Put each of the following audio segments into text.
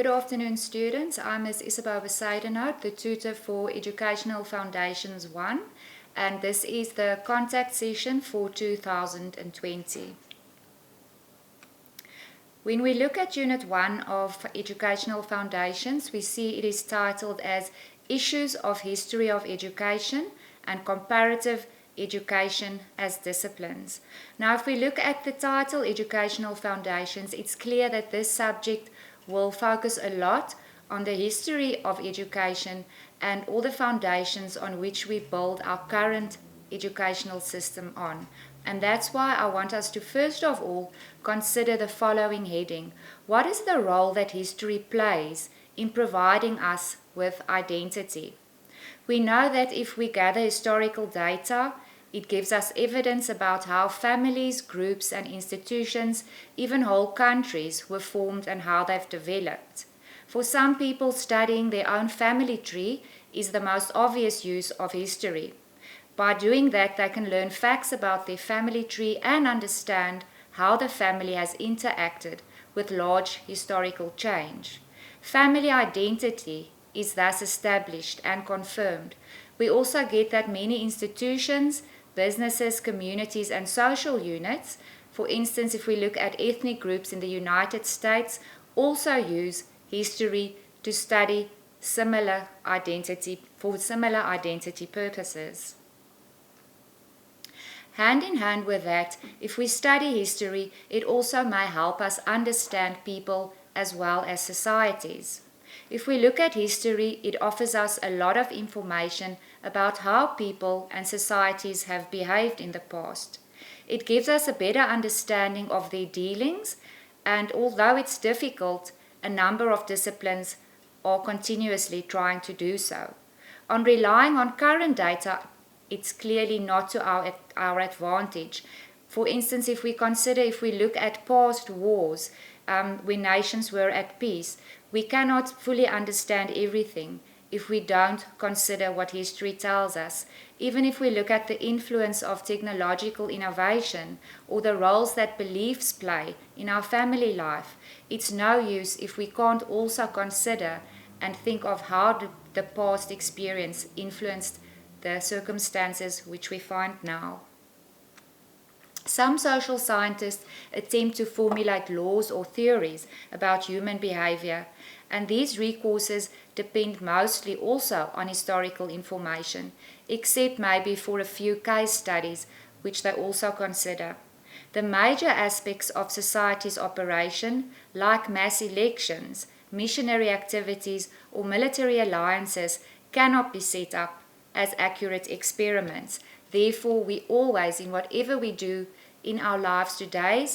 Good afternoon, students. I'm Ms. Isabel Besaidenout, the tutor for Educational Foundations 1, and this is the contact session for 2020. When we look at Unit 1 of Educational Foundations, we see it is titled as Issues of History of Education and Comparative Education as Disciplines. Now, if we look at the title, Educational Foundations, it's clear that this subject will focus a lot on the history of education and all the foundations on which we build our current educational system on. And that's why I want us to first of all consider the following heading. What is the role that history plays in providing us with identity? We know that if we gather historical data, it gives us evidence about how families, groups, and institutions, even whole countries, were formed and how they've developed. For some people, studying their own family tree is the most obvious use of history. By doing that, they can learn facts about their family tree and understand how the family has interacted with large historical change. Family identity is thus established and confirmed. We also get that many institutions, businesses, communities, and social units, for instance, if we look at ethnic groups in the United States, also use history to study similar identity purposes. Hand in hand with that, if we study history, it also may help us understand people as well as societies. If we look at history, it offers us a lot of information about how people and societies have behaved in the past. It gives us a better understanding of their dealings, and although it's difficult, a number of disciplines are continuously trying to do so. On relying on current data, it's clearly not to our advantage. For instance, if we look at past wars, when nations were at peace, we cannot fully understand everything if we don't consider what history tells us. Even if we look at the influence of technological innovation or the roles that beliefs play in our family life, it's no use if we can't also consider and think of how the past experience influenced the circumstances which we find now. Some social scientists attempt to formulate laws or theories about human behavior, and these recourses depend mostly also on historical information, except maybe for a few case studies which they also consider. The major aspects of society's operation, like mass elections, missionary activities, or military alliances, cannot be set up as accurate experiments. Therefore, we always, in whatever we do in our lives today,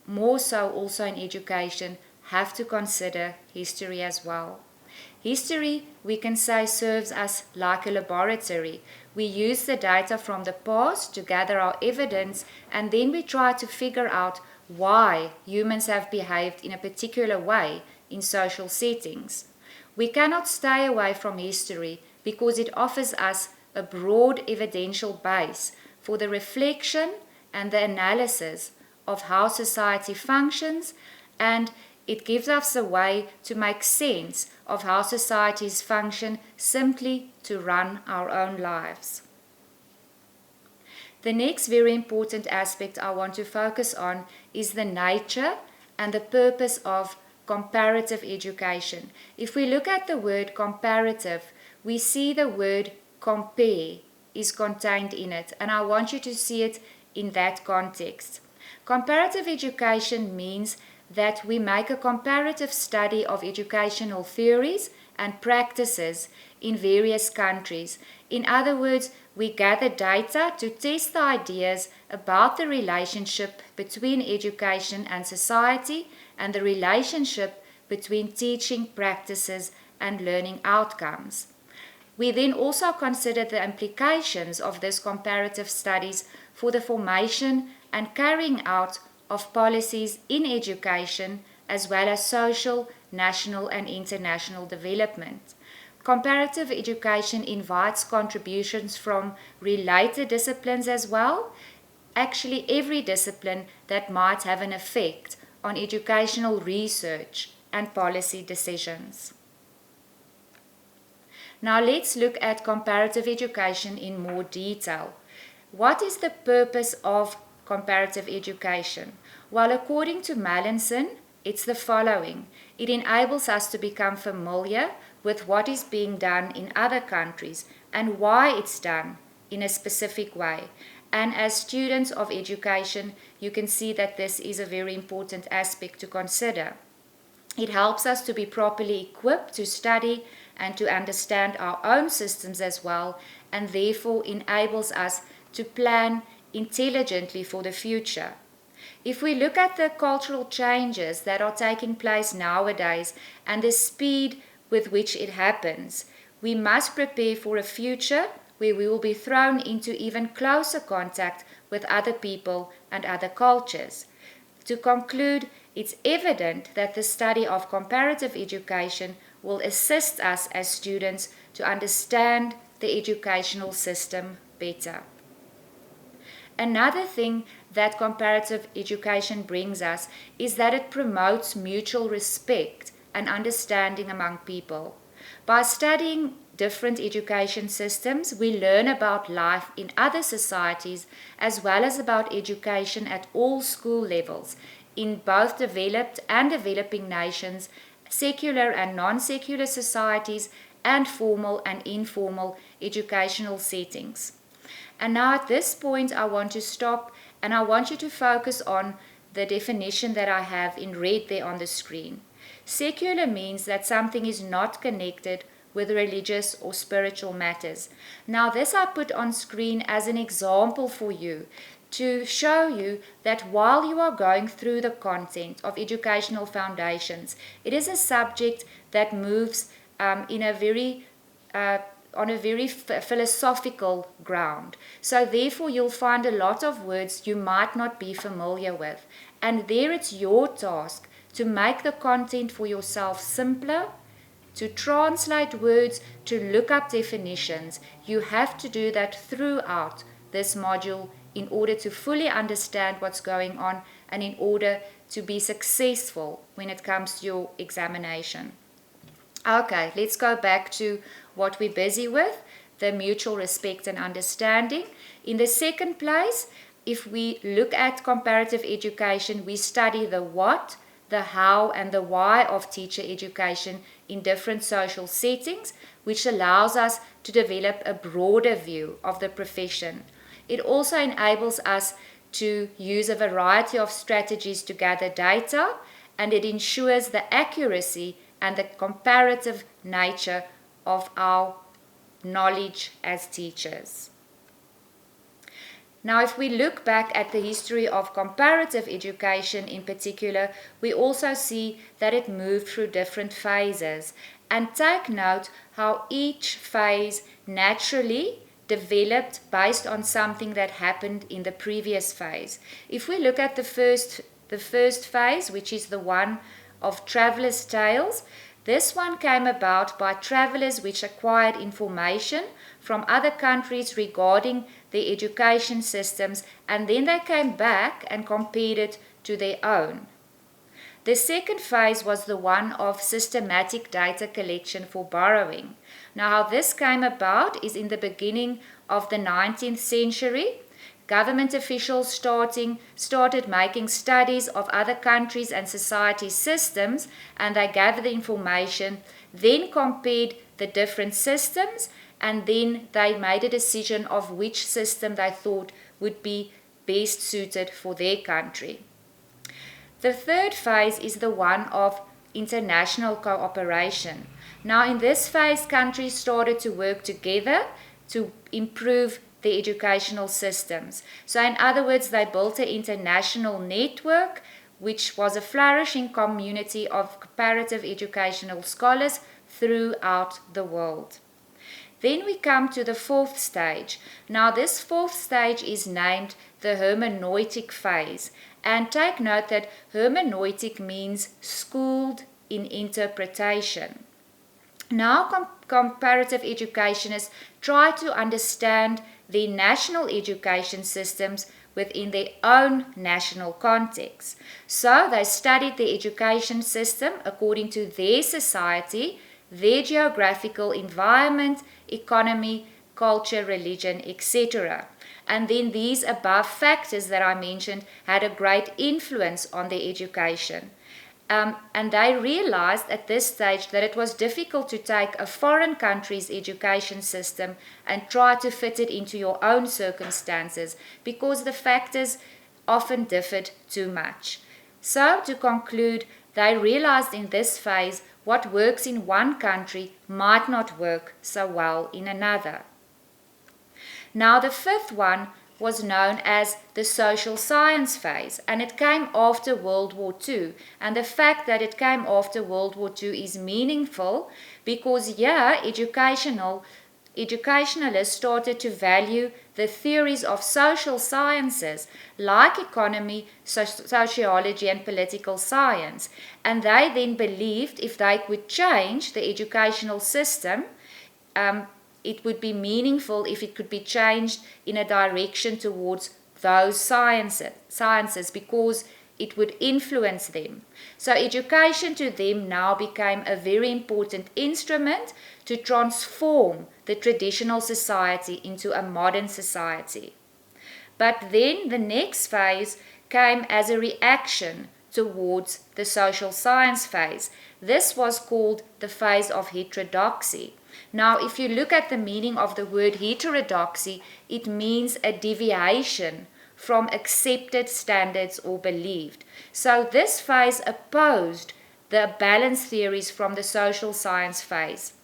more so also in education, have to consider history as well. History, we can say, serves us like a laboratory. We use the data from the past to gather our evidence, and then we try to figure out why humans have behaved in a particular way in social settings. We cannot stay away from history because it offers us a broad evidential base for the reflection and the analysis of how society functions, and it gives us a way to make sense of how societies function simply to run our own lives. The next very important aspect I want to focus on is the nature and the purpose of comparative education. If we look at the word comparative, we see the word compare is contained in it, and I want you to see it in that context. Comparative education means that we make a comparative study of educational theories and practices in various countries. In other words, we gather data to test the ideas about the relationship between education and society and the relationship between teaching practices and learning outcomes. We then also consider the implications of this comparative studies for the formation and carrying out of policies in education, as well as social, national, and international development. Comparative education invites contributions from related disciplines as well. Actually, every discipline that might have an effect on educational research and policy decisions. Now let's look at comparative education in more detail. What is the purpose of comparative education? Well, according to Mallinson, it's the following. It enables us to become familiar with what is being done in other countries and why it's done in a specific way. And as students of education, you can see that this is a very important aspect to consider. It helps us to be properly equipped to study and to understand our own systems as well, and therefore enables us to plan intelligently for the future. If we look at the cultural changes that are taking place nowadays and the speed with which it happens, we must prepare for a future where we will be thrown into even closer contact with other people and other cultures. To conclude, it's evident that the study of comparative education will assist us as students to understand the educational system better. Another thing that comparative education brings us is that it promotes mutual respect and understanding among people. By studying different education systems, we learn about life in other societies as well as about education at all school levels in both developed and developing nations, secular and non-secular societies, and formal and informal educational settings. And now at this point I want to stop and I want you to focus on the definition that I have in red there on the screen. Secular means that something is not connected with religious or spiritual matters. Now this I put on screen as an example for you to show you that while you are going through the content of educational foundations, it is a subject that moves on a very philosophical ground. So therefore you'll find a lot of words you might not be familiar with. And there it's your task to make the content for yourself simpler, to translate words, to look up definitions. You have to do that throughout this module in order to fully understand what's going on and in order to be successful when it comes to your examination. Okay, let's go back to what we're busy with, the mutual respect and understanding. In the second place, if we look at comparative education, we study the what, the how, and the why of teacher education in different social settings, which allows us to develop a broader view of the profession. It also enables us to use a variety of strategies to gather data, and it ensures the accuracy and the comparative nature of our knowledge as teachers. Now, if we look back at the history of comparative education in particular, we also see that it moved through different phases. And take note how each phase naturally developed based on something that happened in the previous phase. If we look at the first phase, which is the one of travelers' tales, this one came about by travelers which acquired information from other countries regarding their education systems, and then they came back and compared it to their own. The second phase was the one of systematic data collection for borrowing. Now, how this came about is in the beginning of the 19th century. Government officials started making studies of other countries and society systems, and they gathered the information, then compared the different systems, and then they made a decision of which system they thought would be best suited for their country. The third phase is the one of international cooperation. Now, in this phase, countries started to work together to improve the educational systems. So in other words, they built an international network, which was a flourishing community of comparative educational scholars throughout the world. Then we come to the fourth stage. Now this fourth stage is named the hermeneutic phase. And take note that hermeneutic means schooled in interpretation. Now comparative educationists try to understand their national education systems within their own national context. So they studied the education system according to their society, their geographical environment, economy, culture, religion, etc. And then these above factors that I mentioned had a great influence on their education. And they realized at this stage that it was difficult to take a foreign country's education system and try to fit it into your own circumstances because the factors often differed too much. So, to conclude, they realized in this phase what works in one country might not work so well in another. Now, the fifth one was known as the social science phase, and it came after World War II. And the fact that it came after World War II is meaningful because here educationalists started to value the theories of social sciences like economy, sociology, and political science. And they then believed if they could change the educational system, it would be meaningful if it could be changed in a direction towards those sciences because it would influence them. So education to them now became a very important instrument to transform the traditional society into a modern society. But then the next phase came as a reaction towards the social science phase. This was called the phase of heterodoxy. Now, if you look at the meaning of the word heterodoxy, it means a deviation from accepted standards or believed. So this phase opposed the balance theories from the social science phase.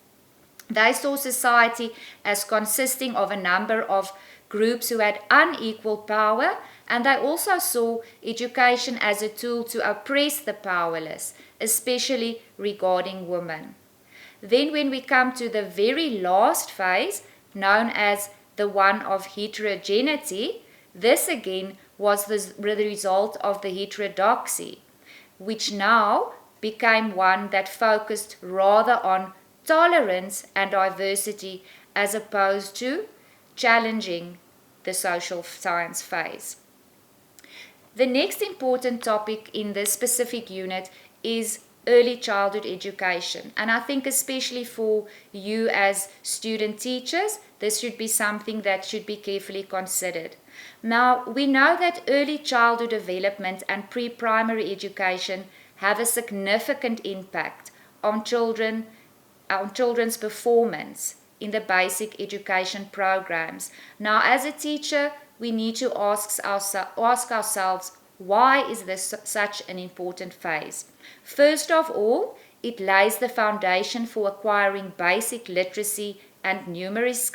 They saw society as consisting of a number of groups who had unequal power, and they also saw education as a tool to oppress the powerless, especially regarding women. Then when we come to the very last phase, known as the one of heterogeneity, this again was the result of the heterodoxy, which now became one that focused rather on tolerance and diversity as opposed to challenging the social science phase. The next important topic in this specific unit is early childhood education. And I think especially for you as student teachers, this should be something that should be carefully considered. Now, we know that early childhood development and pre-primary education have a significant impact on children's performance in the basic education programs. Now, as a teacher, we need to ask ourselves, why is this such an important phase? First of all, it lays the foundation for acquiring basic literacy and numeracy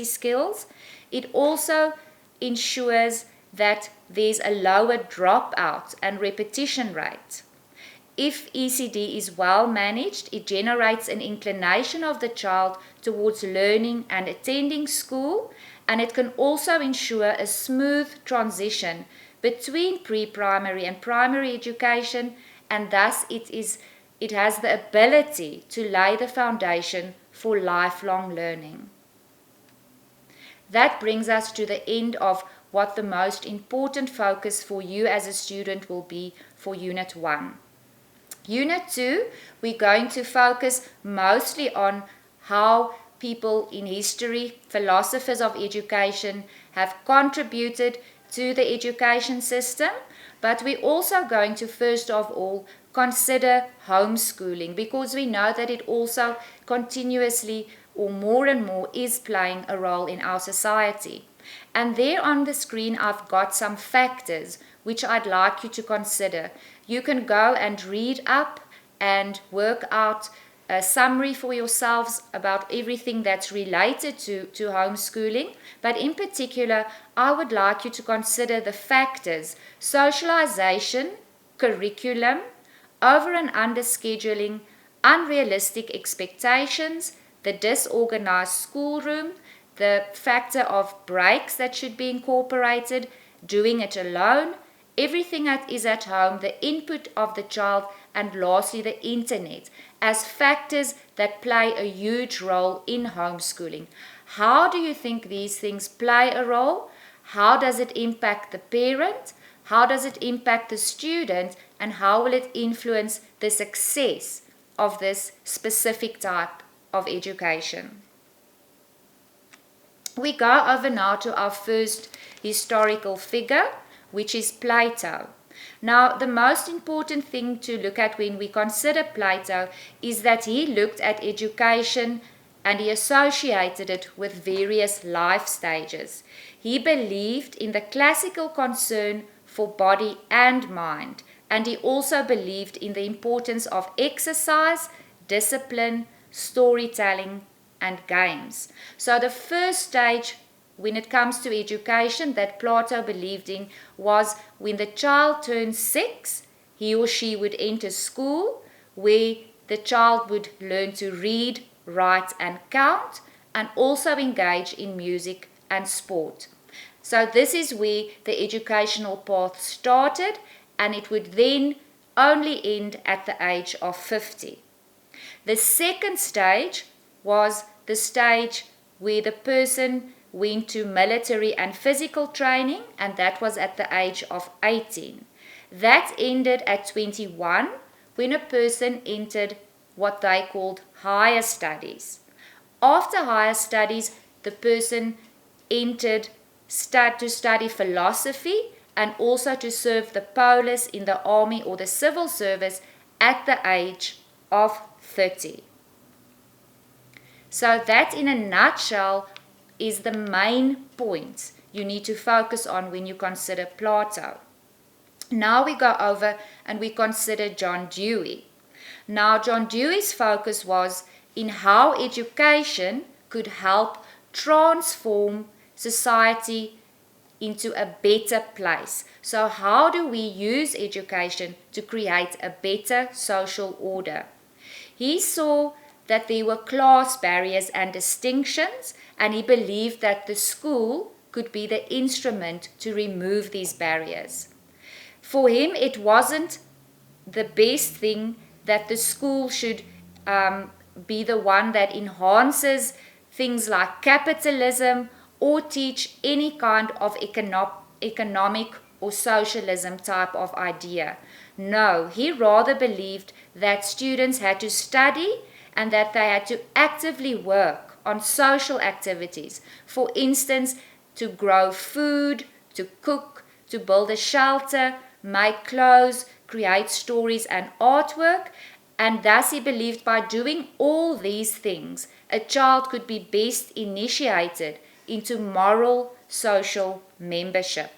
skills. It also ensures that there's a lower dropout and repetition rate. If ECD is well managed, it generates an inclination of the child towards learning and attending school, and it can also ensure a smooth transition between pre-primary and primary education, and thus it has the ability to lay the foundation for lifelong learning. That brings us to the end of what the most important focus for you as a student will be for Unit 1. Unit 2, we're going to focus mostly on how people in history, philosophers of education, have contributed to the education system, but we're also going to first of all consider homeschooling because we know that it also continuously or more and more is playing a role in our society. And there on the screen I've got some factors which I'd like you to consider. You can go and read up and work out a summary for yourselves about everything that's related to homeschooling, but in particular, I would like you to consider the factors: socialization, curriculum, over and under scheduling, unrealistic expectations, the disorganized schoolroom, the factor of breaks that should be incorporated, doing it alone, everything that is at home, the input of the child, and lastly the internet, as factors that play a huge role in homeschooling. How do you think these things play a role? How does it impact the parent? How does it impact the student? And how will it influence the success of this specific type of education? We go over now to our first historical figure, which is Plato. Now, the most important thing to look at when we consider Plato is that he looked at education and he associated it with various life stages. He believed in the classical concern for body and mind, and he also believed in the importance of exercise, discipline, storytelling, and games. So the first stage when it comes to education that Plato believed in was when the child turns 6, he or she would enter school where the child would learn to read, write and count, and also engage in music and sport. So this is where the educational path started, and it would then only end at the age of 50. The second stage was the stage where the person went to military and physical training, and that was at the age of 18. That ended at 21 when a person entered what they called higher studies. After higher studies, the person entered to study philosophy and also to serve the polis in the army or the civil service at the age of 30. So that in a nutshell is the main points you need to focus on when you consider Plato. Now we go over and we consider John Dewey. Now John Dewey's focus was in how education could help transform society into a better place. So how do we use education to create a better social order? He saw that there were class barriers and distinctions, and he believed that the school could be the instrument to remove these barriers. For him, it wasn't the best thing that the school should be the one that enhances things like capitalism or teach any kind of economic or socialism type of idea. No, he rather believed that students had to study and that they had to actively work on social activities. For instance, to grow food, to cook, to build a shelter, make clothes, create stories and artwork. And thus he believed by doing all these things, a child could be best initiated into moral social membership.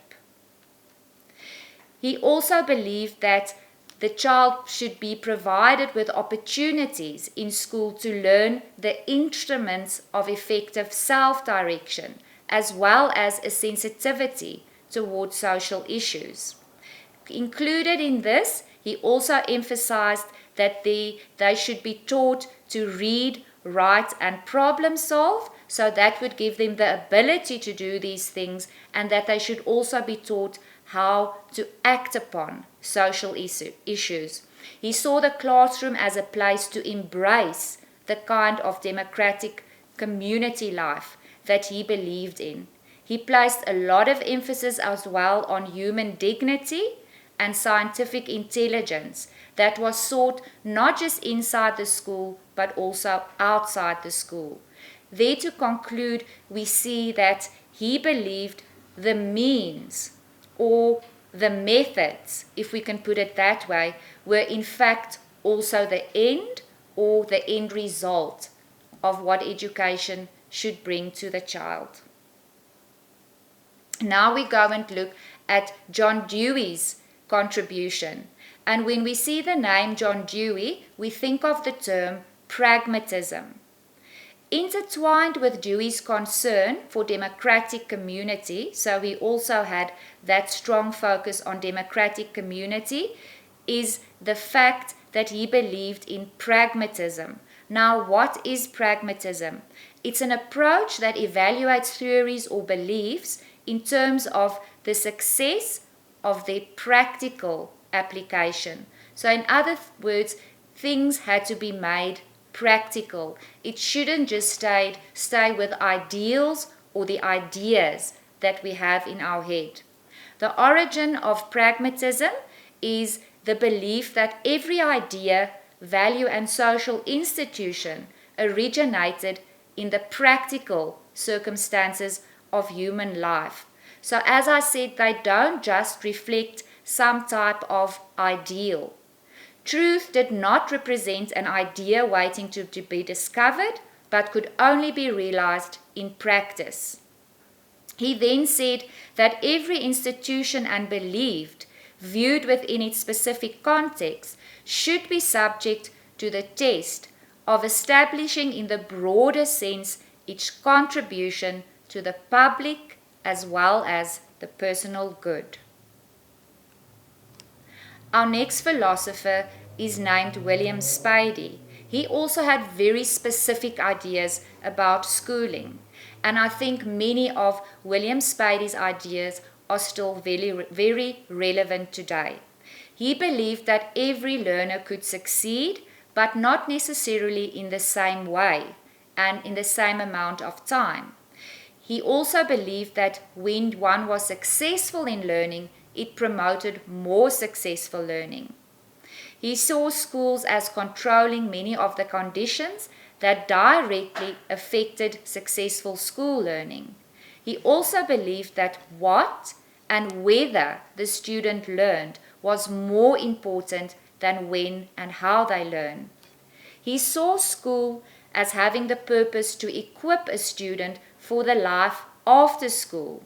He also believed that the child should be provided with opportunities in school to learn the instruments of effective self-direction, as well as a sensitivity towards social issues. Included in this, he also emphasized that they should be taught to read, write, and problem solve, so that would give them the ability to do these things, and that they should also be taught how to act upon social issues. He saw the classroom as a place to embrace the kind of democratic community life that he believed in. He placed a lot of emphasis as well on human dignity and scientific intelligence that was sought not just inside the school but also outside the school. There to conclude, we see that he believed the means or the methods, if we can put it that way, were in fact also the end or the end result of what education should bring to the child. Now we go and look at John Dewey's contribution. And when we see the name John Dewey, we think of the term pragmatism. Intertwined with Dewey's concern for democratic community, so he also had that strong focus on democratic community, is the fact that he believed in pragmatism. Now, what is pragmatism? It's an approach that evaluates theories or beliefs in terms of the success of their practical application. So in other words, things had to be made practical. It shouldn't just stay with ideals or the ideas that we have in our head. The origin of pragmatism is the belief that every idea, value, and social institution originated in the practical circumstances of human life. So as I said, they don't just reflect some type of ideal. Truth did not represent an idea waiting to be discovered, but could only be realized in practice. He then said that every institution and belief, viewed within its specific context, should be subject to the test of establishing in the broader sense its contribution to the public as well as the personal good. Our next philosopher is named William Spady. He also had very specific ideas about schooling, and I think many of William Spady's ideas are still very, very relevant today. He believed that every learner could succeed, but not necessarily in the same way and in the same amount of time. He also believed that when one was successful in learning, it promoted more successful learning. He saw schools as controlling many of the conditions that directly affected successful school learning. He also believed that what and whether the student learned was more important than when and how they learn. He saw school as having the purpose to equip a student for the life after school.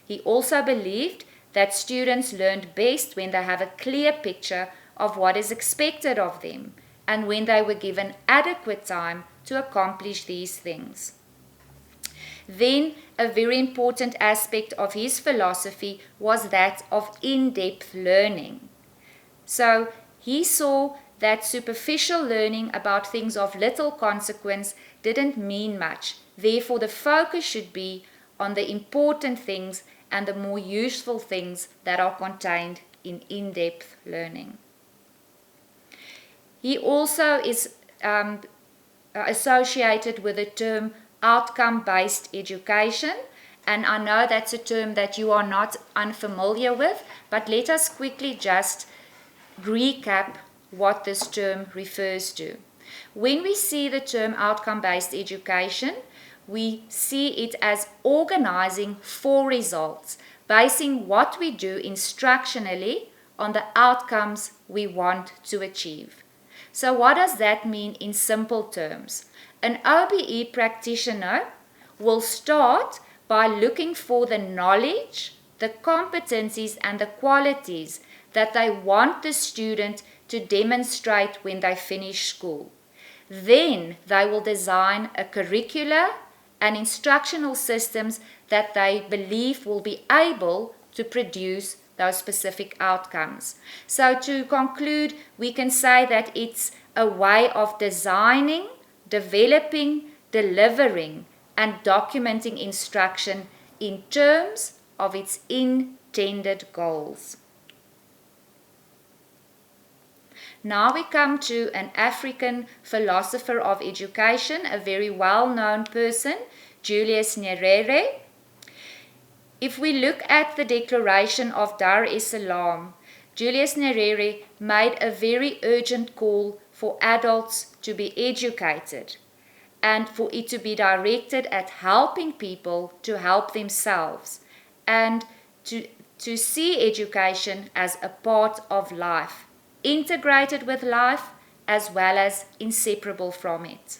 He also believed that students learned best when they have a clear picture of what is expected of them and when they were given adequate time to accomplish these things. Then, a very important aspect of his philosophy was that of in-depth learning. So, he saw that superficial learning about things of little consequence didn't mean much. Therefore, the focus should be on the important things and the more useful things that are contained in in-depth learning. He also is associated with the term outcome-based education, and I know that's a term that you are not unfamiliar with, but let us quickly just recap what this term refers to. When we see the term outcome-based education, we see it as organizing for results, basing what we do instructionally on the outcomes we want to achieve. So what does that mean in simple terms? An OBE practitioner will start by looking for the knowledge, the competencies, and the qualities that they want the student to demonstrate when they finish school. Then they will design a curricula and instructional systems that they believe will be able to produce those specific outcomes. So to conclude, we can say that it's a way of designing, developing, delivering, and documenting instruction in terms of its intended goals. Now we come to an African philosopher of education, a very well-known person, Julius Nyerere. If we look at the declaration of Dar es Salaam, Julius Nyerere made a very urgent call for adults to be educated and for it to be directed at helping people to help themselves and to see education as a part of life, integrated with life as well as inseparable from it.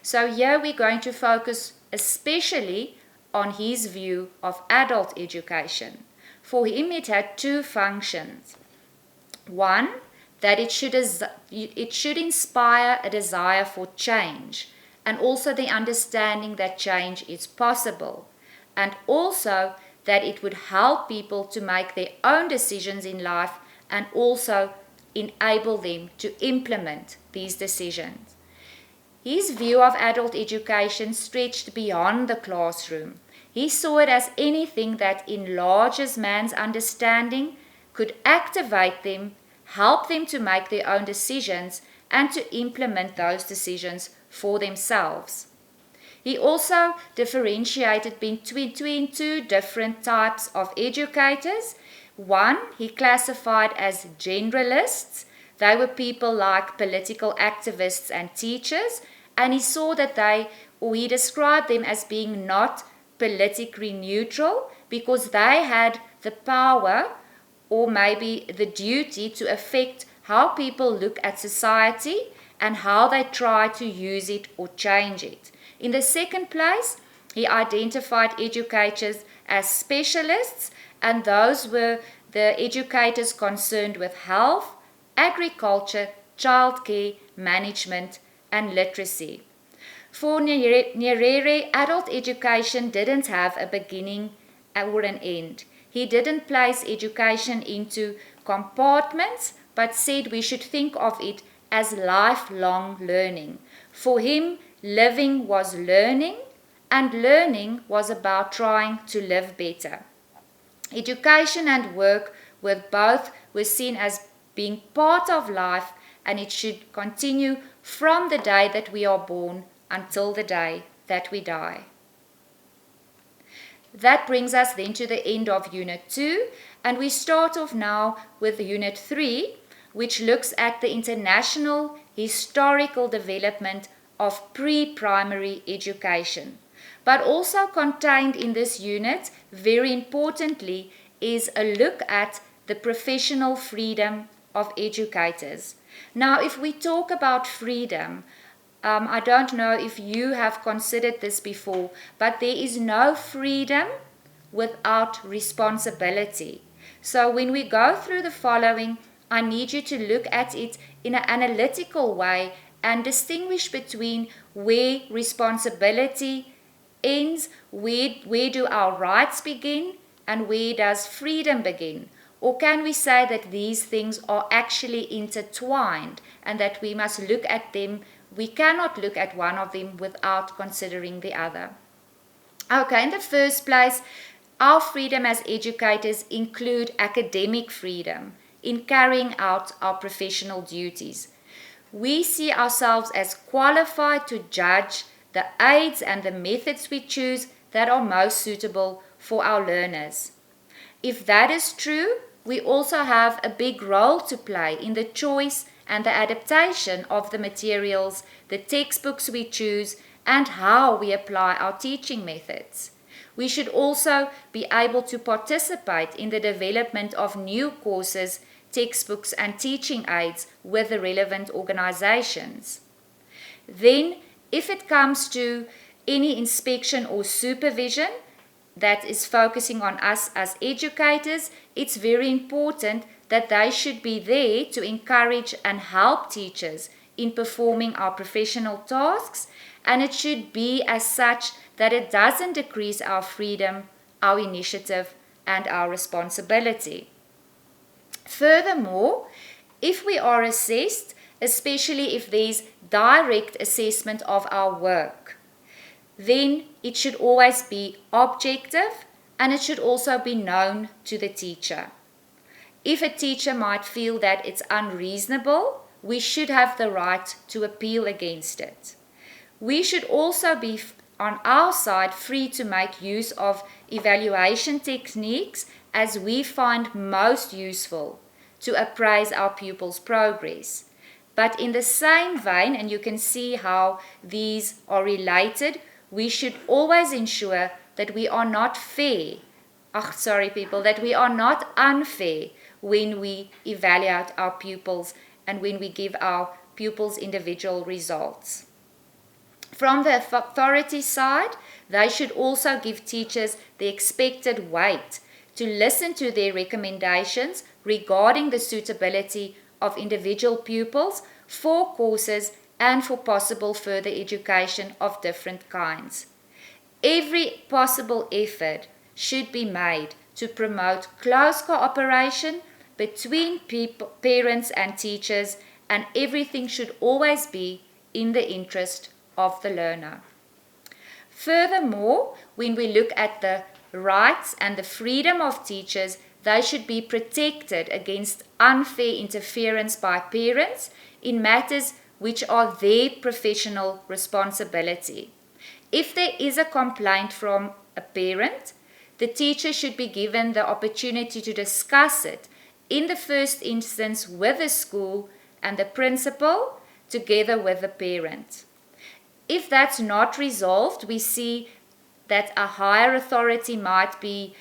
So here we're going to focus especially on his view of adult education. For him it had two functions. One, that it should inspire a desire for change and also the understanding that change is possible, and also that it would help people to make their own decisions in life and also enable them to implement these decisions. His view of adult education stretched beyond the classroom. He saw it as anything that enlarges man's understanding, could activate them, help them to make their own decisions, and to implement those decisions for themselves. He also differentiated between two different types of educators. One, he classified as generalists. They were people like political activists and teachers, and he saw that he described them as being not politically neutral because they had the power or maybe the duty to affect how people look at society and how they try to use it or change it. In the second place, he identified educators as specialists, and those were the educators concerned with health, agriculture, childcare, management, and literacy. For Nyerere, adult education didn't have a beginning or an end. He didn't place education into compartments, but said we should think of it as lifelong learning. For him, living was learning, and learning was about trying to live better. Education and work were seen as being part of life, and it should continue from the day that we are born until the day that we die. That brings us then to the end of Unit 2, and we start off now with Unit 3, which looks at the international historical development of pre-primary education. But also contained in this unit, very importantly, is a look at the professional freedom of educators. Now, if we talk about freedom, I don't know if you have considered this before, but there is no freedom without responsibility. So when we go through the following, I need you to look at it in an analytical way and distinguish between where responsibility ends, where do our rights begin, and where does freedom begin? Or can we say that these things are actually intertwined and that we must look at them? We cannot look at one of them without considering the other. Okay, in the first place, our freedom as educators include academic freedom in carrying out our professional duties. We see ourselves as qualified to judge the aids and the methods we choose that are most suitable for our learners. If that is true, we also have a big role to play in the choice and the adaptation of the materials, the textbooks we choose, and how we apply our teaching methods. We should also be able to participate in the development of new courses, textbooks, and teaching aids with the relevant organizations. Then, if it comes to any inspection or supervision that is focusing on us as educators, it's very important that they should be there to encourage and help teachers in performing our professional tasks, and it should be as such that it doesn't decrease our freedom, our initiative, and our responsibility. Furthermore, if we are assessed, especially if there's direct assessment of our work, then it should always be objective and it should also be known to the teacher. If a teacher might feel that it's unreasonable, we should have the right to appeal against it. We should also be on our side free to make use of evaluation techniques as we find most useful to appraise our pupils' progress. But in the same vein, and you can see how these are related, we should always ensure that we are not that we are not unfair when we evaluate our pupils and when we give our pupils individual results. From the authority side, they should also give teachers the expected weight to listen to their recommendations regarding the suitability of individual pupils for courses and for possible further education of different kinds. Every possible effort should be made to promote close cooperation between parents and teachers, and everything should always be in the interest of the learner. Furthermore, when we look at the rights and the freedom of teachers, they should be protected against unfair interference by parents in matters which are their professional responsibility. If there is a complaint from a parent, the teacher should be given the opportunity to discuss it in the first instance with the school and the principal together with the parent. If that's not resolved, we see that a higher authority might be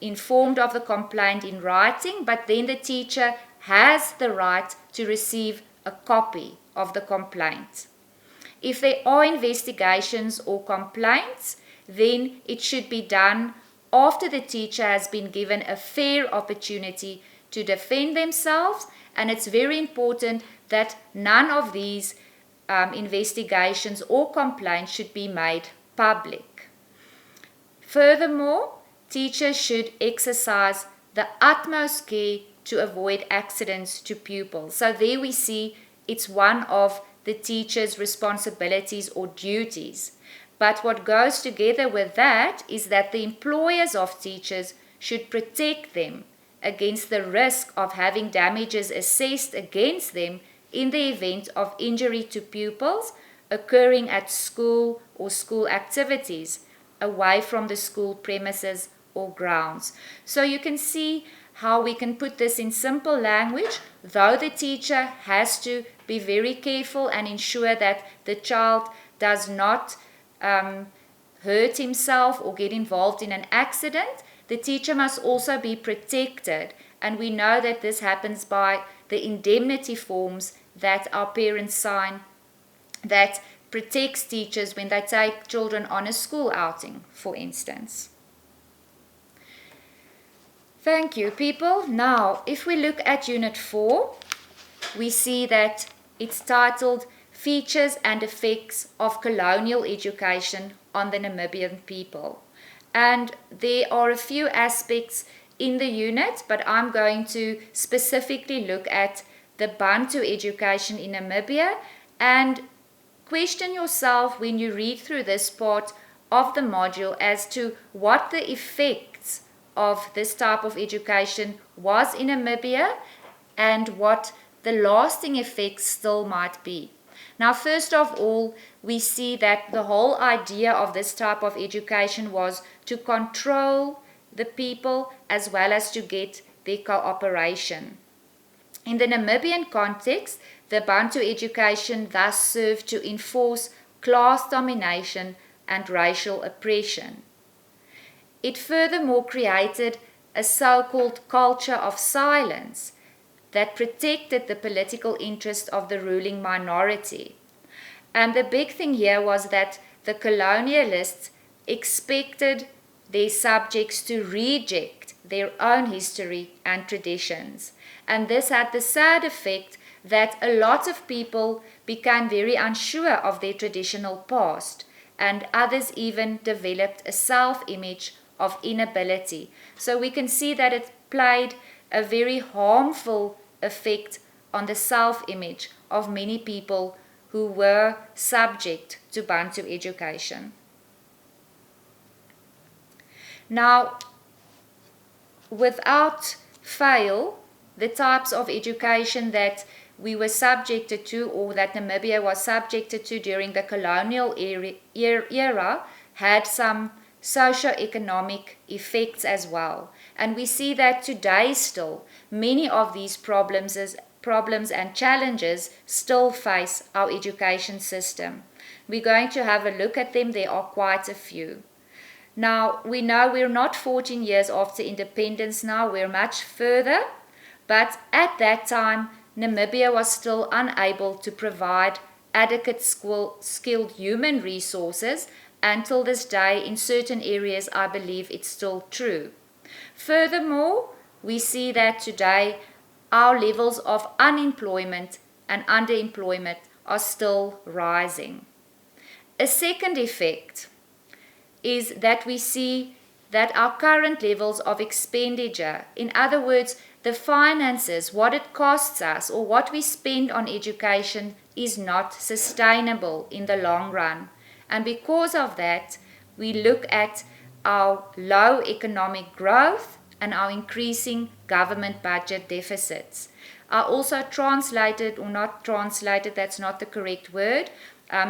informed of the complaint in writing, but then the teacher has the right to receive a copy of the complaint. If there are investigations or complaints, then it should be done after the teacher has been given a fair opportunity to defend themselves, and it's very important that none of these investigations or complaints should be made public. Furthermore, teachers should exercise the utmost care to avoid accidents to pupils. So there we see it's one of the teacher's responsibilities or duties. But what goes together with that is that the employers of teachers should protect them against the risk of having damages assessed against them in the event of injury to pupils occurring at school or school activities away from the school premises or grounds. So you can see how we can put this in simple language, though the teacher has to be very careful and ensure that the child does not hurt himself or get involved in an accident. The teacher must also be protected, and we know that this happens by the indemnity forms that our parents sign that protects teachers when they take children on a school outing, for instance. Thank you, people. Now, if we look at Unit 4, we see that it's titled Features and Effects of Colonial Education on the Namibian People. And there are a few aspects in the unit, but I'm going to specifically look at the Bantu education in Namibia, and question yourself when you read through this part of the module as to what the effects of this type of education was in Namibia and what the lasting effects still might be. Now, first of all, we see that the whole idea of this type of education was to control the people as well as to get their cooperation. In the Namibian context, the Bantu education thus served to enforce class domination and racial oppression. It furthermore created a so-called culture of silence that protected the political interest of the ruling minority. And the big thing here was that the colonialists expected their subjects to reject their own history and traditions. And this had the sad effect that a lot of people became very unsure of their traditional past, and others even developed a self-image of inability. So we can see that it played a very harmful effect on the self-image of many people who were subject to Bantu education. Now, without fail, the types of education that we were subjected to, or that Namibia was subjected to during the colonial era, had some socio-economic effects as well. And we see that today still, many of these problems and challenges still face our education system. We're going to have a look at them. There are quite a few. Now, we know we're not 14 years after independence now, we're much further, but at that time, Namibia was still unable to provide adequate skilled human resources. Until this day, in certain areas, I believe it's still true. Furthermore, we see that today our levels of unemployment and underemployment are still rising. A second effect is that we see that our current levels of expenditure, in other words, the finances, what it costs us or what we spend on education, is not sustainable in the long run. And because of that, we look at our low economic growth and our increasing government budget deficits. I also translated, or not translated, that's not the correct word.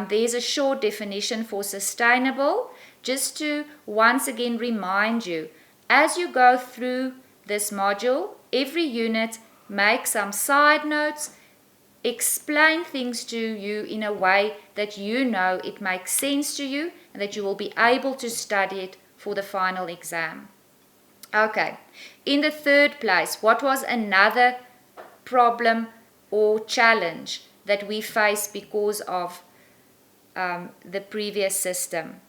There's a short definition for sustainable, just to once again remind you, as you go through this module, every unit make some side notes, explain things to you in a way that you know it makes sense to you and that you will be able to study it for the final exam. Okay, in the third place, what was another problem or challenge that we face because of the previous system?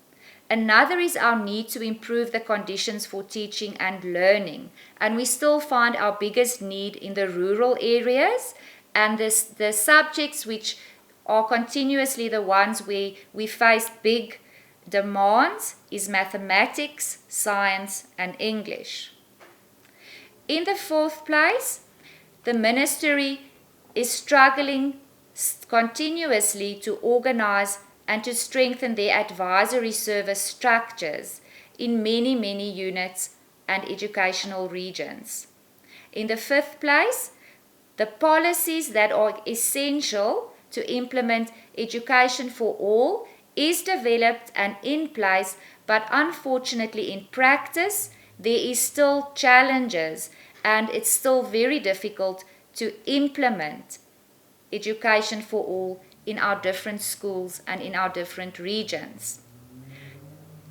Another is our need to improve the conditions for teaching and learning. And we still find our biggest need in the rural areas, and the subjects which are continuously the ones where we face big demands is mathematics, science, and English. In the fourth place, the ministry is struggling continuously to organize and to strengthen their advisory service structures in many units and educational regions. In the fifth place, the policies that are essential to implement education for all is developed and in place, but unfortunately in practice there is still challenges and it's still very difficult to implement education for all in our different schools and in our different regions.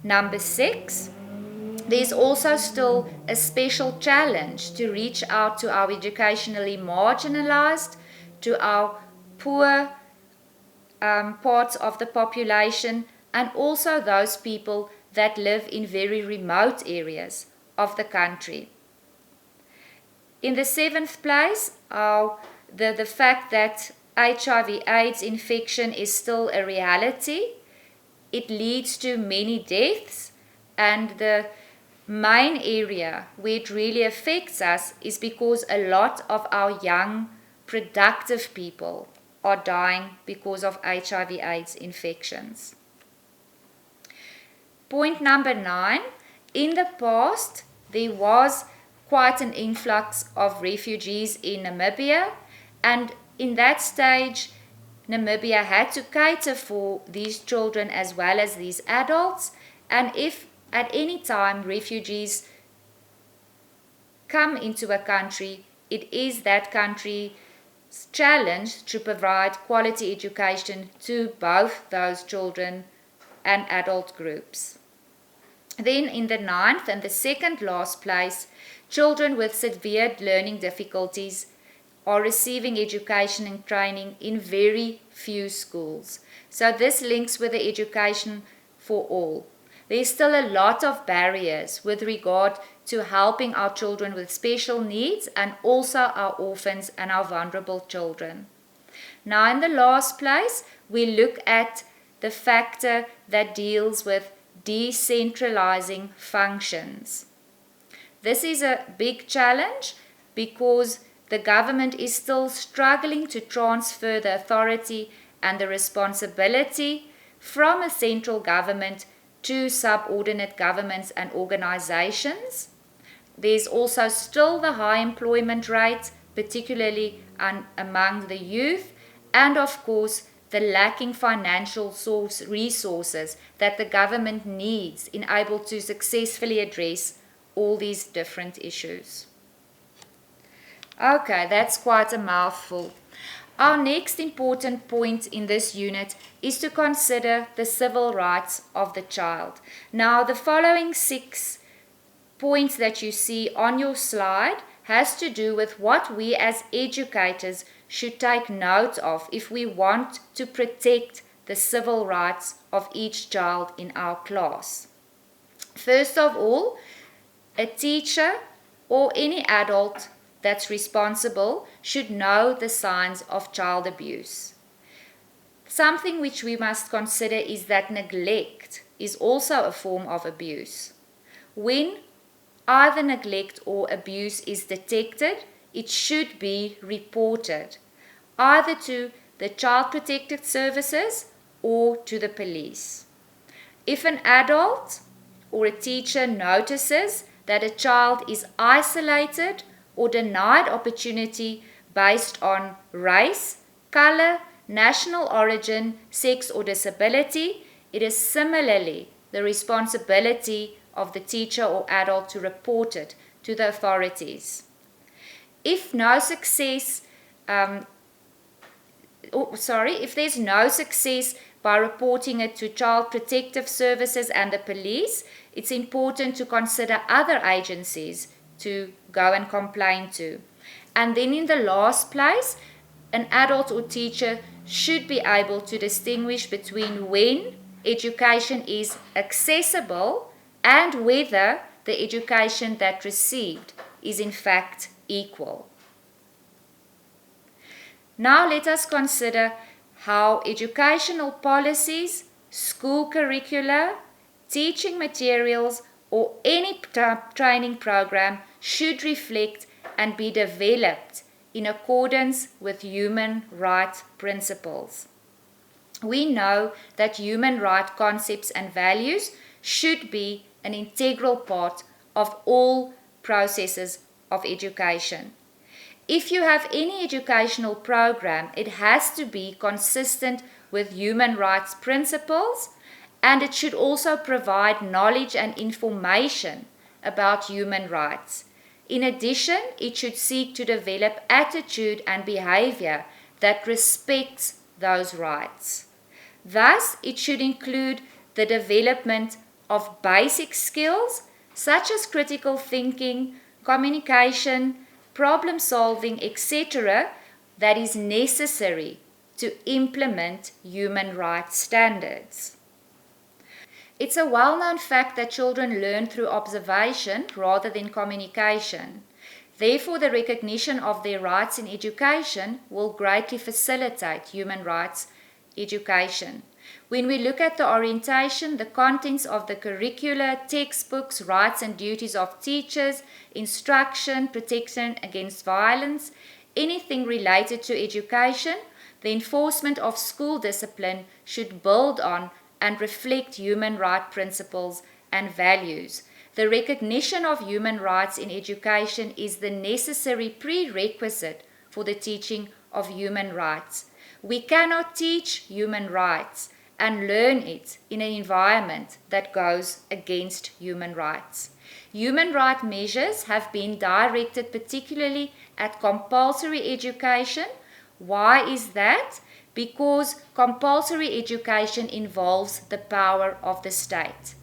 Number 6, there's also still a special challenge to reach out to our educationally marginalized, to our poor parts of the population, and also those people that live in very remote areas of the country. In the 7th place, the fact that HIV/AIDS infection is still a reality. It leads to many deaths, and the main area where it really affects us is because a lot of our young, productive people are dying because of HIV/AIDS infections. Point number 9, in the past there was quite an influx of refugees in Namibia, and in that stage Namibia had to cater for these children as well as these adults, and if at any time refugees come into a country, it is that country's challenge to provide quality education to both those children and adult groups. Then in the 9th and the second last place, children with severe learning difficulties are receiving education and training in very few schools. So this links with the education for all. There's still a lot of barriers with regard to helping our children with special needs and also our orphans and our vulnerable children. Now in the last place, we look at the factor that deals with decentralizing functions. This is a big challenge because the government is still struggling to transfer the authority and the responsibility from a central government to subordinate governments and organizations. There's also still the high employment rate, particularly among the youth, and of course the lacking financial resources that the government needs in able to successfully address all these different issues. Okay, that's quite a mouthful. Our next important point in this unit is to consider the civil rights of the child. Now, the following 6 points that you see on your slide has to do with what we as educators should take note of if we want to protect the civil rights of each child in our class. First of all, a teacher or any adult that's responsible should know the signs of child abuse. Something which we must consider is that neglect is also a form of abuse. When either neglect or abuse is detected, it should be reported either to the Child Protective Services or to the police. If an adult or a teacher notices that a child is isolated or denied opportunity based on race, color, national origin, sex, or disability, it is similarly the responsibility of the teacher or adult to report it to the authorities. If there's no success by reporting it to Child Protective Services and the police, it's important to consider other agencies to go and complain to. And then in the last place, an adult or teacher should be able to distinguish between when education is accessible and whether the education that received is in fact equal. Now let us consider how educational policies, school curricula, teaching materials, or any training program should reflect and be developed in accordance with human rights principles. We know that human rights concepts and values should be an integral part of all processes of education. If you have any educational program, it has to be consistent with human rights principles, and it should also provide knowledge and information about human rights. In addition, it should seek to develop attitude and behavior that respects those rights. Thus, it should include the development of basic skills such as critical thinking, communication, problem solving, etc., that is necessary to implement human rights standards. It's a well-known fact that children learn through observation rather than communication. Therefore, the recognition of their rights in education will greatly facilitate human rights education. When we look at the orientation, the contents of the curricula, textbooks, rights and duties of teachers, instruction, protection against violence, anything related to education, the enforcement of school discipline should build on and reflect human rights principles and values. The recognition of human rights in education is the necessary prerequisite for the teaching of human rights. We cannot teach human rights and learn it in an environment that goes against human rights. Human rights measures have been directed particularly at compulsory education. Why is that? Because compulsory education involves the power of the state.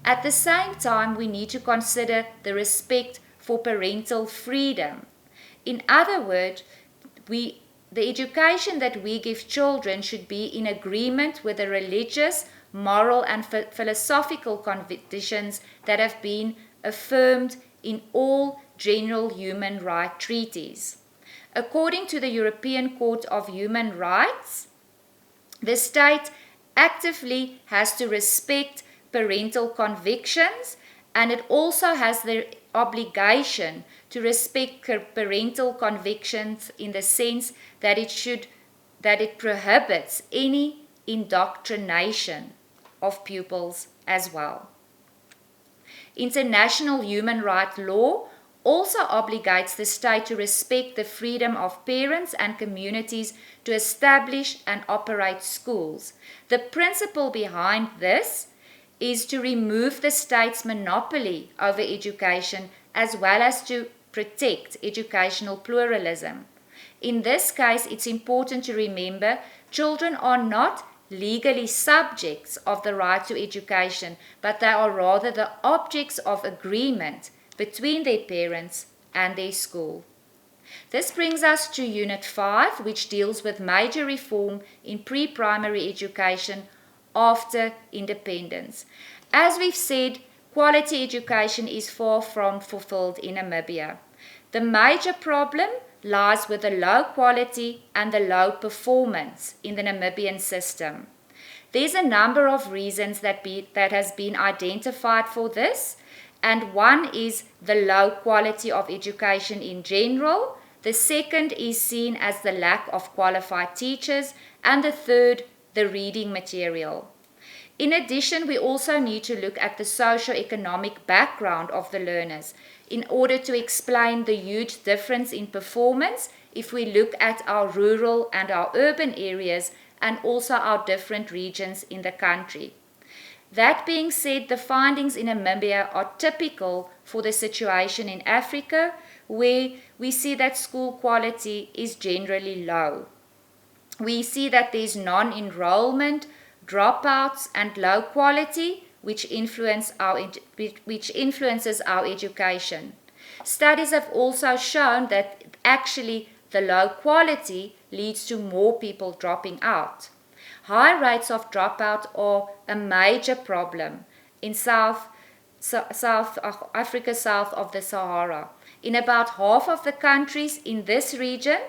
At the same time, we need to consider the respect for parental freedom. In other words, the education that we give children should be in agreement with the religious, moral, and philosophical convictions that have been affirmed in all general human rights treaties. According to the European Court of Human Rights, the state actively has to respect parental convictions, and it also has the obligation to respect parental convictions in the sense that it prohibits any indoctrination of pupils as well. International human rights law also obligates the state to respect the freedom of parents and communities to establish and operate schools. The principle behind this is to remove the state's monopoly over education as well as to protect educational pluralism. In this case, it's important to remember children are not legally subjects of the right to education, but they are rather the objects of agreement between their parents and their school. This brings us to Unit 5, which deals with major reform in pre-primary education after independence. As we've said, quality education is far from fulfilled in Namibia. The major problem lies with the low quality and the low performance in the Namibian system. There's a number of reasons that has been identified for this, and one is the low quality of education in general. The second is seen as the lack of qualified teachers, and the third, the reading material. In addition, we also need to look at the socio-economic background of the learners in order to explain the huge difference in performance if we look at our rural and our urban areas and also our different regions in the country. That being said, the findings in Namibia are typical for the situation in Africa, where we see that school quality is generally low. We see that there's non-enrollment, dropouts, and low quality, which influences our education. Studies have also shown that actually the low quality leads to more people dropping out. High rates of dropout are a major problem in South Africa, south of the Sahara. In about half of the countries in this region,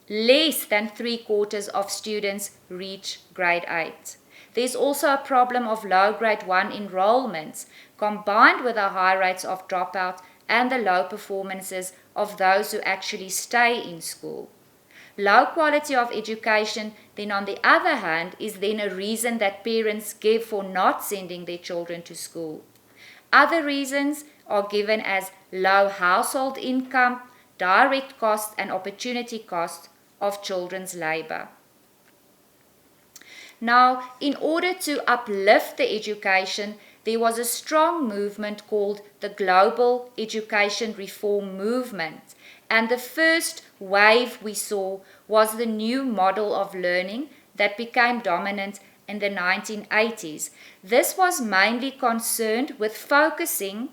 less than 3/4 of students reach grade 8. There's also a problem of low grade 1 enrollments, combined with the high rates of dropout and the low performances of those who actually stay in school. Low quality of education, then on the other hand, is then a reason that parents give for not sending their children to school. Other reasons are given as low household income, direct cost and opportunity cost of children's labor. Now, in order to uplift the education, there was a strong movement called the Global Education Reform Movement. And the first wave we saw was the new model of learning that became dominant in the 1980s. This was mainly concerned with focusing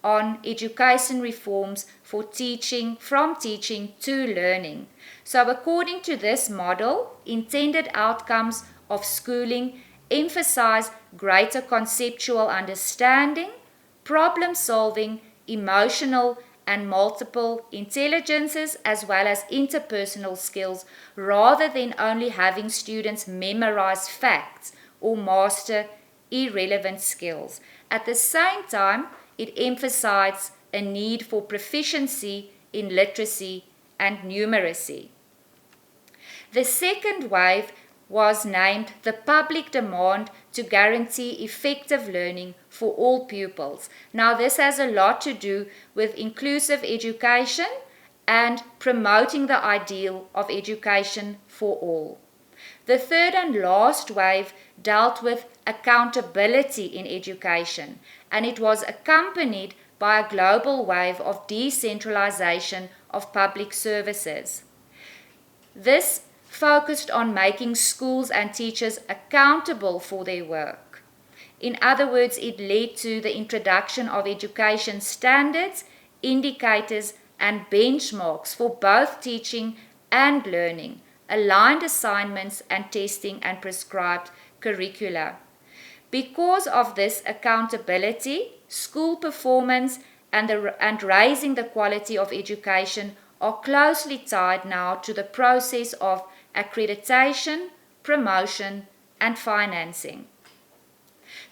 on education reforms for from teaching to learning. So according to this model, intended outcomes of schooling emphasize greater conceptual understanding, problem solving, emotional and multiple intelligences, as well as interpersonal skills, rather than only having students memorize facts or master irrelevant skills. At the same time, it emphasized a need for proficiency in literacy and numeracy. The second wave was named the public demand to guarantee effective learning for all pupils. Now, this has a lot to do with inclusive education and promoting the ideal of education for all. The third and last wave dealt with accountability in education, and it was accompanied by a global wave of decentralization of public services. This focused on making schools and teachers accountable for their work. In other words, it led to the introduction of education standards, indicators, and benchmarks for both teaching and learning, aligned assignments and testing, and prescribed curricula. Because of this accountability, school performance and raising the quality of education are closely tied now to the process of accreditation, promotion, and financing.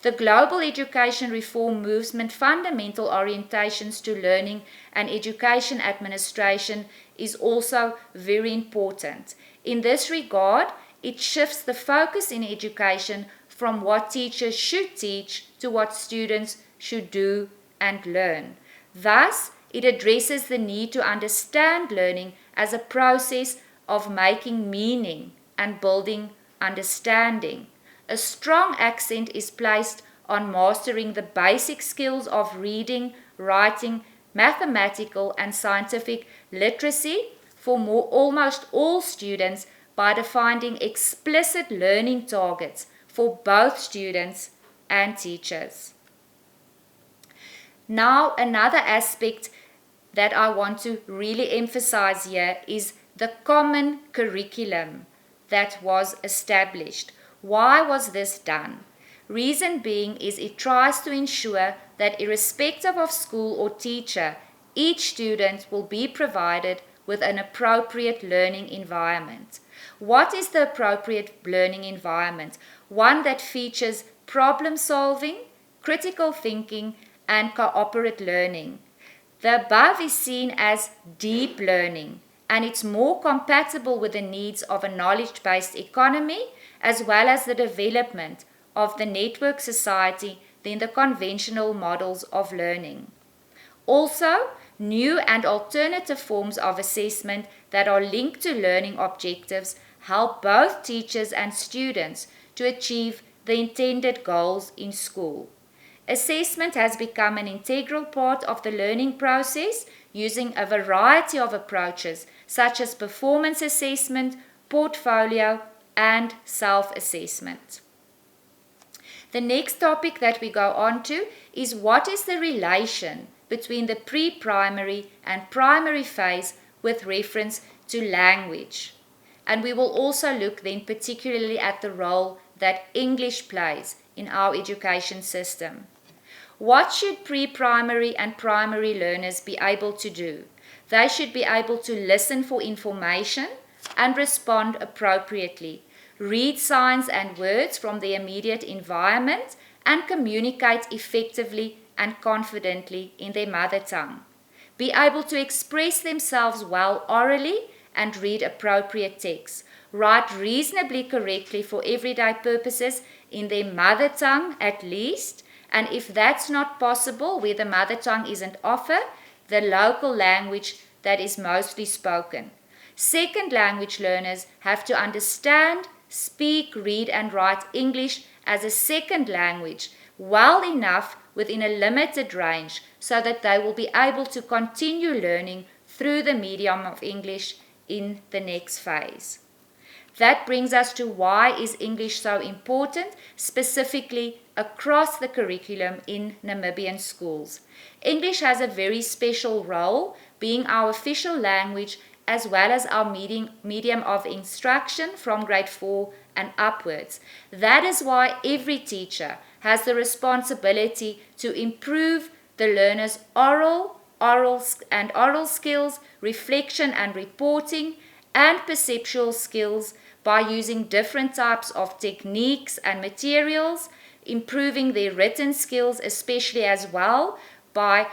The global education reform movement fundamental orientations to learning and education administration is also very important. In this regard, it shifts the focus in education from what teachers should teach to what students should do and learn. Thus, it addresses the need to understand learning as a process of making meaning and building understanding. A strong accent is placed on mastering the basic skills of reading, writing, mathematical and scientific literacy for almost all students by defining explicit learning targets for both students and teachers. Now, another aspect that I want to really emphasize here is the common curriculum that was established. Why was this done? Reason being is it tries to ensure that irrespective of school or teacher, each student will be provided with an appropriate learning environment. What is the appropriate learning environment? One that features problem solving, critical thinking, and cooperative learning. The above is seen as deep learning, and it's more compatible with the needs of a knowledge-based economy as well as the development of the network society than the conventional models of learning. Also, new and alternative forms of assessment that are linked to learning objectives help both teachers and students to achieve the intended goals in school. Assessment has become an integral part of the learning process using a variety of approaches such as performance assessment, portfolio, and self-assessment. The next topic that we go on to is what is the relation between the pre-primary and primary phase with reference to language. And we will also look then particularly at the role that English plays in our education system. What should pre-primary and primary learners be able to do? They should be able to listen for information and respond appropriately, read signs and words from the immediate environment, and communicate effectively and confidently in their mother tongue. Be able to express themselves well orally and read appropriate texts. Write reasonably correctly for everyday purposes in their mother tongue at least, and if that's not possible, where the mother tongue isn't offered, the local language that is mostly spoken. Second language learners have to understand, speak, read, and write English as a second language well enough within a limited range so that they will be able to continue learning through the medium of English in the next phase. That brings us to why is English so important, specifically across the curriculum in Namibian schools. English has a very special role, being our official language as well as our medium of instruction from grade 4 and upwards. That is why every teacher has the responsibility to improve the learner's oral skills, reflection and reporting, and perceptual skills by using different types of techniques and materials, improving their written skills especially as well by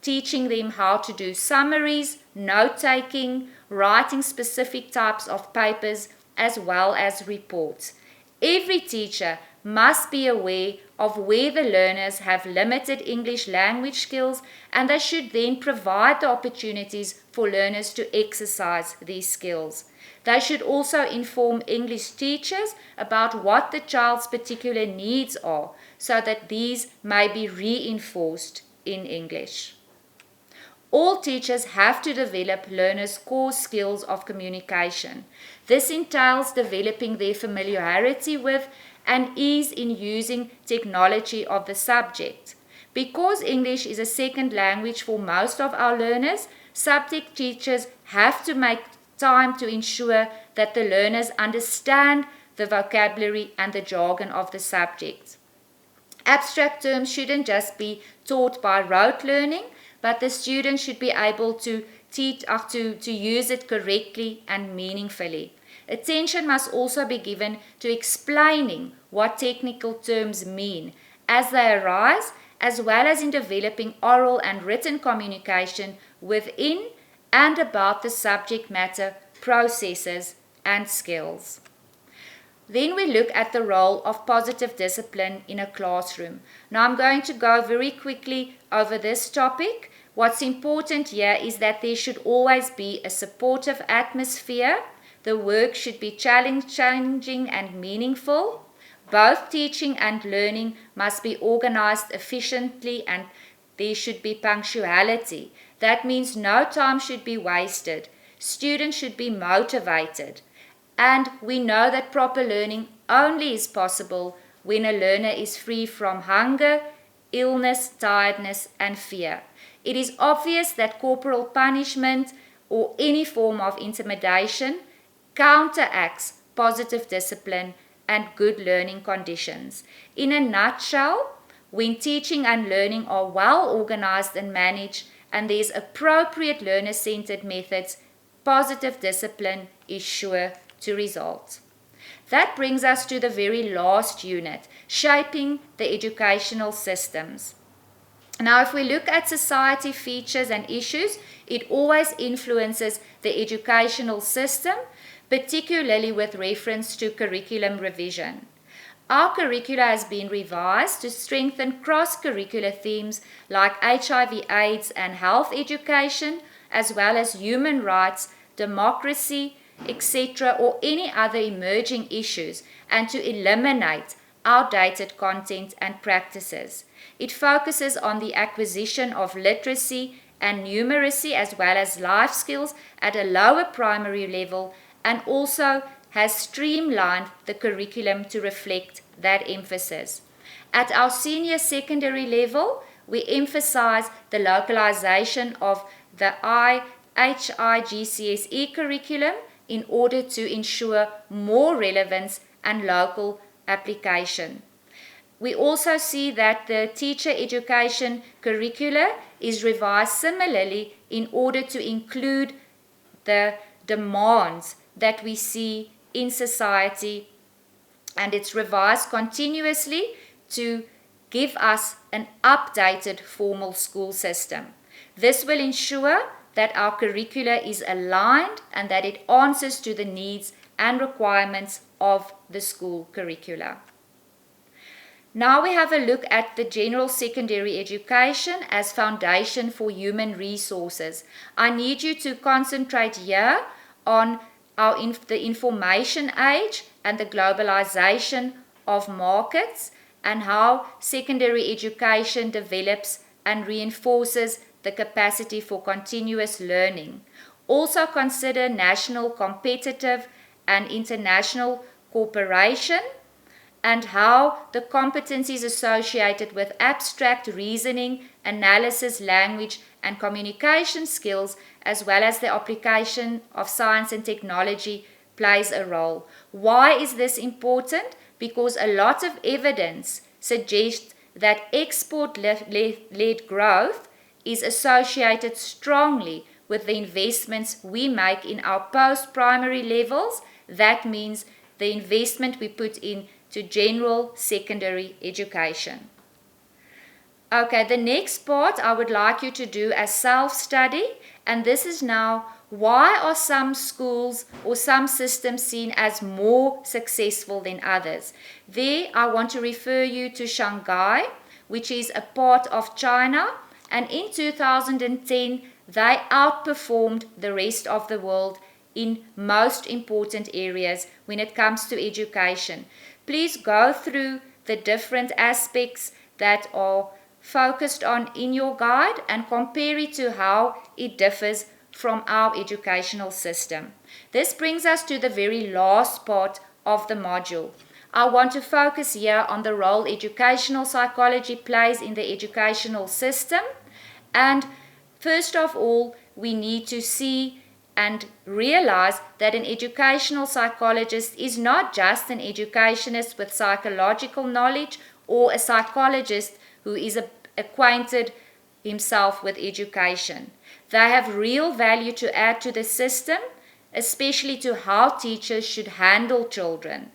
teaching them how to do summaries, note-taking, writing specific types of papers as well as reports. Every teacher must be aware of where the learners have limited English language skills, and they should then provide the opportunities for learners to exercise these skills. They should also inform English teachers about what the child's particular needs are so that these may be reinforced in English. All teachers have to develop learners' core skills of communication. This entails developing their familiarity with and ease in using technology of the subject. Because English is a second language for most of our learners, subject teachers have to make time to ensure that the learners understand the vocabulary and the jargon of the subject. Abstract terms shouldn't just be taught by rote learning, but the students should be able to use it correctly and meaningfully. Attention must also be given to explaining what technical terms mean as they arise, as well as in developing oral and written communication within and about the subject matter, processes, and skills. Then we look at the role of positive discipline in a classroom. Now I'm going to go very quickly over this topic. What's important here is that there should always be a supportive atmosphere. The work should be challenging and meaningful. Both teaching and learning must be organized efficiently, and there should be punctuality. That means no time should be wasted. Students should be motivated. And we know that proper learning only is possible when a learner is free from hunger, illness, tiredness, and fear. It is obvious that corporal punishment or any form of intimidation counteracts positive discipline and good learning conditions. In a nutshell, when teaching and learning are well organized and managed and there's appropriate learner-centered methods, positive discipline is sure to result. That brings us to the very last unit, shaping the educational systems. Now, if we look at society features and issues, it always influences the educational system, particularly with reference to curriculum revision. Our curricula has been revised to strengthen cross-curricular themes like HIV/AIDS and health education, as well as human rights, democracy, etc., or any other emerging issues, and to eliminate outdated content and practices. It focuses on the acquisition of literacy and numeracy as well as life skills at a lower primary level, and also has streamlined the curriculum to reflect that emphasis. At our senior secondary level, we emphasize the localization of the HIGCSE curriculum in order to ensure more relevance and local application. We also see that the teacher education curricula is revised similarly in order to include the demands that we see in society, and it's revised continuously to give us an updated formal school system. This will ensure that our curricula is aligned and that it answers to the needs and requirements of the school curricula. Now we have a look at the general secondary education as foundation for human resources. I need you to concentrate here on the information age and the globalization of markets and how secondary education develops and reinforces the capacity for continuous learning. Also consider national competitive and international cooperation and how the competencies associated with abstract reasoning, analysis, language, and communication skills, as well as the application of science and technology, plays a role. Why is this important? Because a lot of evidence suggests that export-led growth is associated strongly with the investments we make in our post-primary levels. That means the investment we put in to general secondary education. Okay, the next part I would like you to do as self-study, and this is now, why are some schools or some systems seen as more successful than others? There I want to refer you to Shanghai, which is a part of China, and in 2010 they outperformed the rest of the world in most important areas when it comes to education. Please go through the different aspects that are focused on in your guide and compare it to how it differs from our educational system. This brings us to the very last part of the module. I want to focus here on the role educational psychology plays in the educational system. And first of all, we need to see and realize that an educational psychologist is not just an educationist with psychological knowledge or a psychologist who is acquainted himself with education. They have real value to add to the system, especially to how teachers should handle children.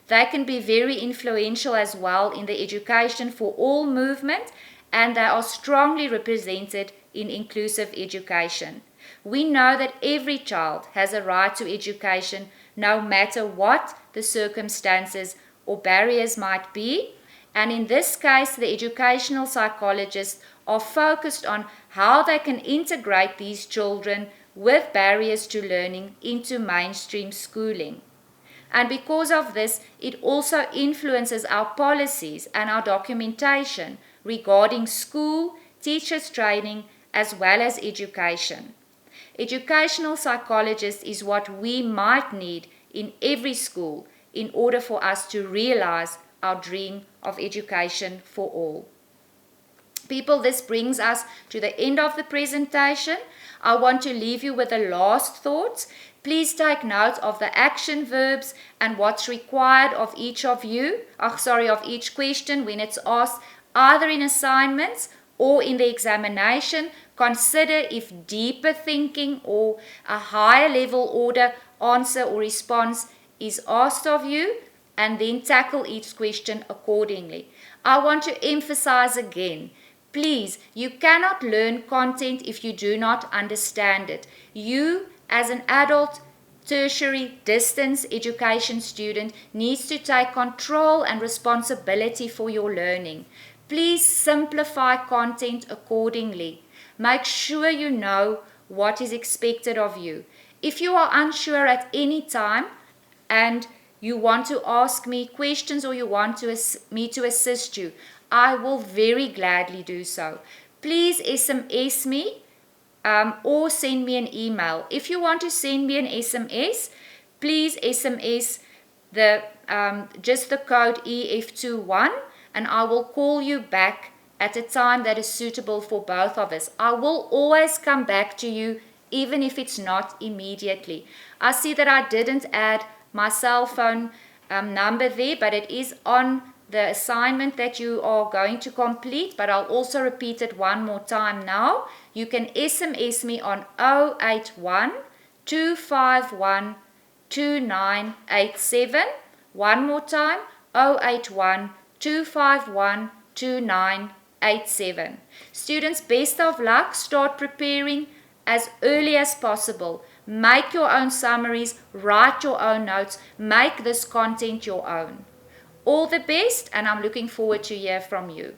They can be very influential as well in the Education for All movement, and they are strongly represented in inclusive education. We know that every child has a right to education, no matter what the circumstances or barriers might be. And in this case, the educational psychologists are focused on how they can integrate these children with barriers to learning into mainstream schooling. And because of this, it also influences our policies and our documentation regarding school, teachers training, as well as education. Educational psychologist is what we might need in every school in order for us to realize our dream of education for all. People, this brings us to the end of the presentation. I want to leave you with the last thoughts. Please take note of the action verbs and what's required of each of you, of each question when it's asked either in assignments or in the examination. Consider if deeper thinking or a higher level order answer or response is asked of you, and then tackle each question accordingly. I want to emphasize again, please, you cannot learn content if you do not understand it. You, as an adult, tertiary distance education student needs to take control and responsibility for your learning. Please simplify content accordingly. Make sure you know what is expected of you. If you are unsure at any time and you want to ask me questions or you want me to assist you, I will very gladly do so. Please SMS me or send me an email. If you want to send me an SMS, please SMS just the code EF21 and I will call you back at a time that is suitable for both of us. I will always come back to you even if it's not immediately. I see that I didn't add my cell phone number there, but it is on the assignment that you are going to complete, but I'll also repeat it one more time now. You can SMS me on 081 251 2987. One more time, 081 251 2987. Students, best of luck. Start preparing as early as possible. Make your own summaries, write your own notes, make this content your own. All the best, and I'm looking forward to hear from you.